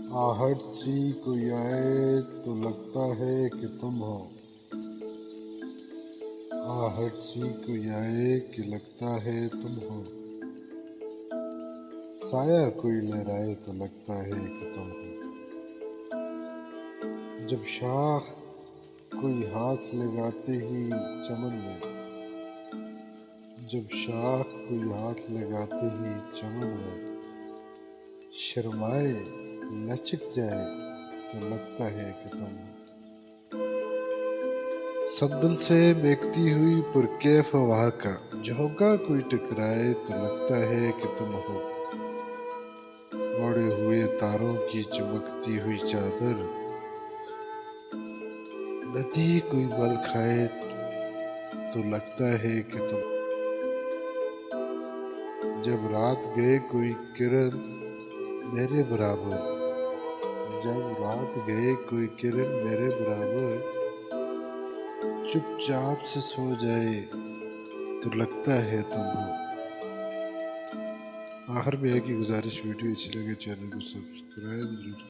आहट सी कोई आए तो लगता है कि तुम हो। आहट सी कोई आए कि लगता है तुम हो। साया कोई लहराए तो लगता है कि तुम हो। जब शाख कोई हाथ लगाते ही चमन में, जब शाख कोई हाथ लगाते ही चमन में शर्माए लचक जाए तो लगता है कि तुम हो। संदल से महकती हुई पुरकैफ हवा का झोंका कोई टकराए तो लगता है कि तुम हो। ओढ़े हुए तारों की चमकती हुई चादर नदी कोई बल खाए तो लगता है कि तुम। जब रात गए कोई किरण मेरे बराबर, जब रात गए कोई किरण मेरे बराबर चुपचाप से सो जाए तो लगता है तुम हो। आखिर में एक ही गुजारिश, वीडियो अच्छी लगे चैनल को सब्सक्राइब जरूर।